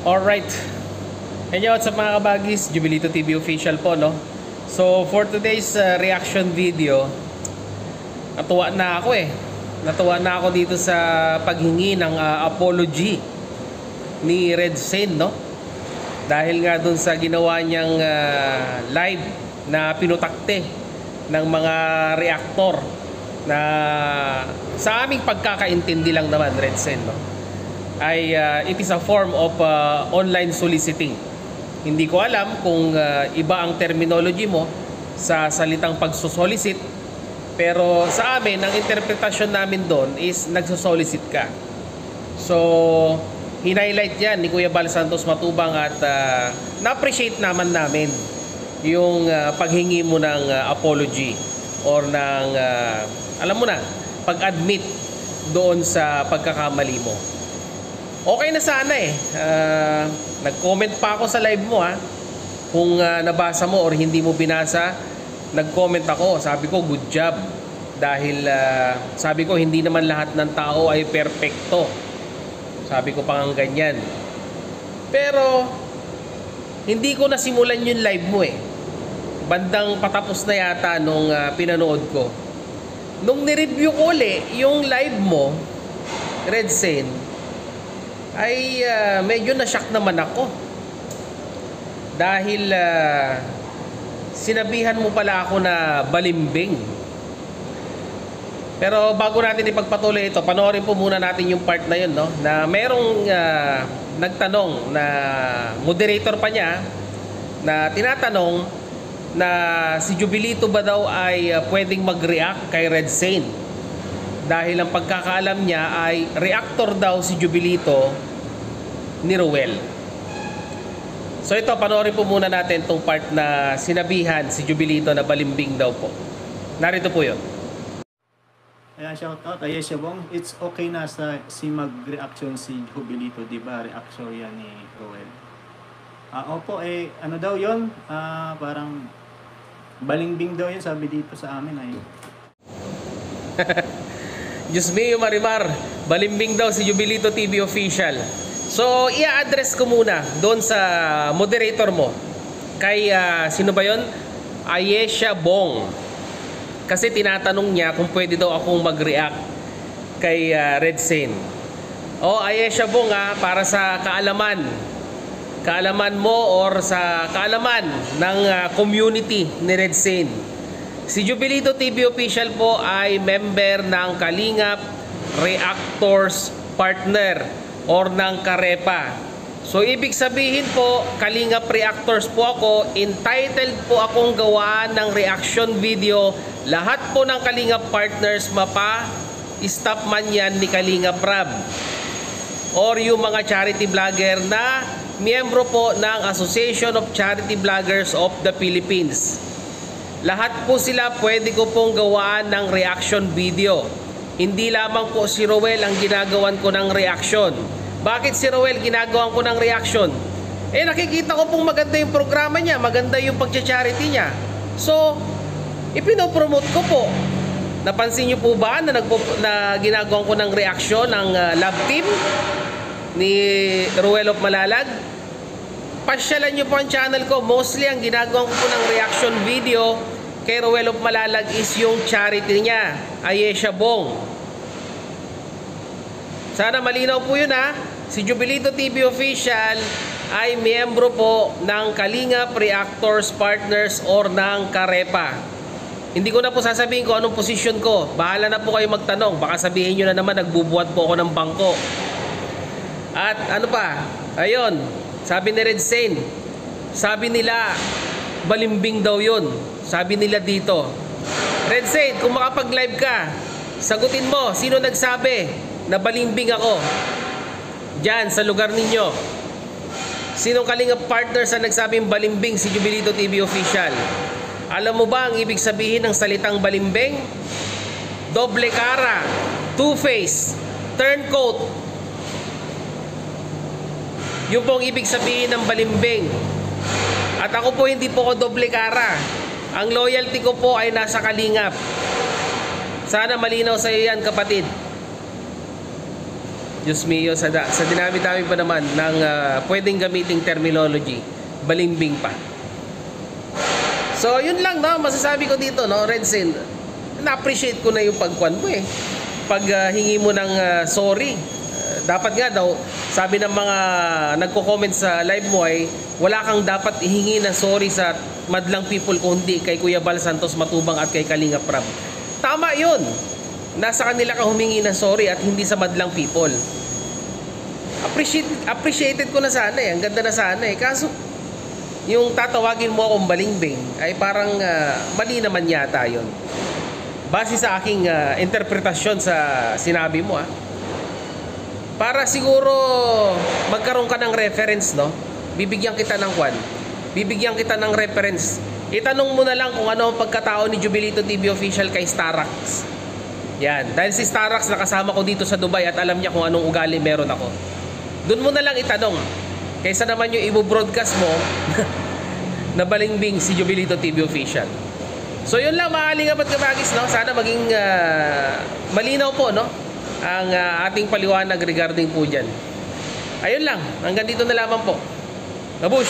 Alright. Hey, what's up mga kabagis? Jubilito TV official po, no? So, for today's reaction video, natuwa na ako eh. Natuwa na ako dito sa paghingi ng apology ni Red Sane, no? Dahil nga dun sa ginawa niyang live na pinutakte ng mga reactor na sa aming pagkakaintindi lang naman, Red Sane, no? Ay it is a form of online soliciting. Hindi ko alam kung iba ang terminology mo sa salitang pagsosolicit, pero sa amin, ang interpretasyon namin doon is nagsosolicit ka. So, hinighlight yan ni Kuya Bal Santos Matubang at na-appreciate naman namin yung paghingi mo ng apology or ng, alam mo na, pag-admit doon sa pagkakamali mo. Okay na sana eh. Nag-comment pa ako sa live mo ha. Kung nabasa mo or hindi mo binasa, nag-comment ako. Sabi ko, good job. Dahil sabi ko, hindi naman lahat ng tao ay perpekto. Sabi ko pang ganyan. Pero, hindi ko nasimulan yung live mo eh. Bandang patapos na yata nung pinanood ko. Nung nireview ko ulit yung live mo, Red Sane, ay medyo na-shock naman ako. Dahil sinabihan mo pala ako na balimbing. Pero bago natin ipagpatuloy ito, panoorin po muna natin yung part na yun, no? Na merong nagtanong na moderator pa niya na tinatanong na si Jubilito ba daw ay pwedeng mag-react kay Red Sane. Dahil ang pagkakaalam niya ay reactor daw si Jubilito ni Ruel. So ito, panoorin po muna natin itong part na sinabihan si Jubilito na balimbing daw po. Narito po yun. Ayan, shout out. Ayes Bong. It's okay na si mag-reaction si Jubilito, di ba? Reaction yan ni Ruel. Opo, ano daw yun? Parang balimbing daw yun, sabi dito sa amin ay. Diyos mio Marimar, balimbing daw si Jubilito TV official. So, i-address ko muna doon sa moderator mo. Kay, sino ba yun? Ayesha Bong. Kasi tinatanong niya kung pwede daw akong mag-react kay Red Sane. Ayesha Bong para sa kaalaman. Kaalaman mo or sa kaalaman ng community ni Red Sane. Si Jubilito TV official po ay member ng Kalingap Reactors Partner or ng Karepa. So ibig sabihin po, Kalingap Reactors po ako, entitled po akong gawa ng reaction video. Lahat po ng Kalingap Partners, mapa-stop man yan ni Kalingap Rab or yung mga charity vlogger na miyembro po ng Association of Charity Vloggers of the Philippines. Lahat po sila pwede ko pong gawaan ng reaction video. Hindi lamang po si Ruel ang ginagawan ko ng reaction. Bakit si Ruel ginagawan ko ng reaction? Nakikita ko pong maganda yung programa niya, maganda yung pag-charity niya. So, ipinopromote ko po. Napansin niyo po ba na, ginagawan ko ng reaction ng love team ni Ruel of Malalag? Pasyalan niyo po ang channel ko. Mostly ang ginagawa ko po ng reaction video kay Ruel of Malalag is yung charity niya, Ayesha Bong. Sana malinaw po yun ha. Si Jubilito TV official ay miyembro po ng Kalingap Reactors Partners or ng Karepa. Hindi ko na po sasabihin kung anong posisyon ko. Bahala na po kayo magtanong. Baka sabihin nyo na naman nagbubuhat po ako ng bangko. At ano pa? Ayun. Sabi ni Red Sane, sabi nila, balimbing daw yun. Sabi nila dito. Red Sane, kung makapag-live ka, sagutin mo, sino nagsabi na balimbing ako? Diyan, sa lugar ninyo. Sinong Kalingap Partners ang nagsabing balimbing si Jubilito TV official? Alam mo ba ang ibig sabihin ng salitang balimbing? Doble cara, two-face, turncoat. Yung pong ibig sabihin ng balimbing. At ako po hindi po ko doble cara. Ang loyalty ko po ay nasa Kalingap. Sana malinaw sa iyo yan, kapatid. Diyos mio, sa dinami-dami pa naman ng pwedeng gamiting terminology, balimbing pa. So, yun lang, no? Masasabi ko dito, no? Redsin, na-appreciate ko na yung pagkuan mo eh. Pag hingi mo ng sorry. Dapat nga daw, sabi ng mga nagko-comment sa live mo ay, wala kang dapat ihingi ng sorry sa madlang people kundi kay Kuya Bal Santos Matubang at kay Kalinga Prab. Tama yun. Nasa kanila ka humingi ng sorry at hindi sa madlang people. Appreciated ko na sana eh. Ang ganda na sana eh. Kaso, yung tatawagin mo akong balimbing ay parang mali naman yata yun. Base sa aking interpretasyon sa sinabi mo para siguro magkaroon ka ng reference, no? Bibigyan kita ng kwan. Bibigyan kita ng reference. Itanong mo na lang kung ano ang pagkatao ni Jubilito TV Official kay Starax. Yan. Dahil si Starax nakasama ko dito sa Dubai at alam niya kung anong ugali meron ako. Doon mo na lang itanong. Kaysa naman yung i-broadcast mo na balimbing si Jubilito TV Official. So yun lang mga kalingap at kabagis, no? Sana maging malinaw po, no? Ang ating paliwanag regarding po dyan. Ayun lang. Hanggang dito na lamang po. Babush!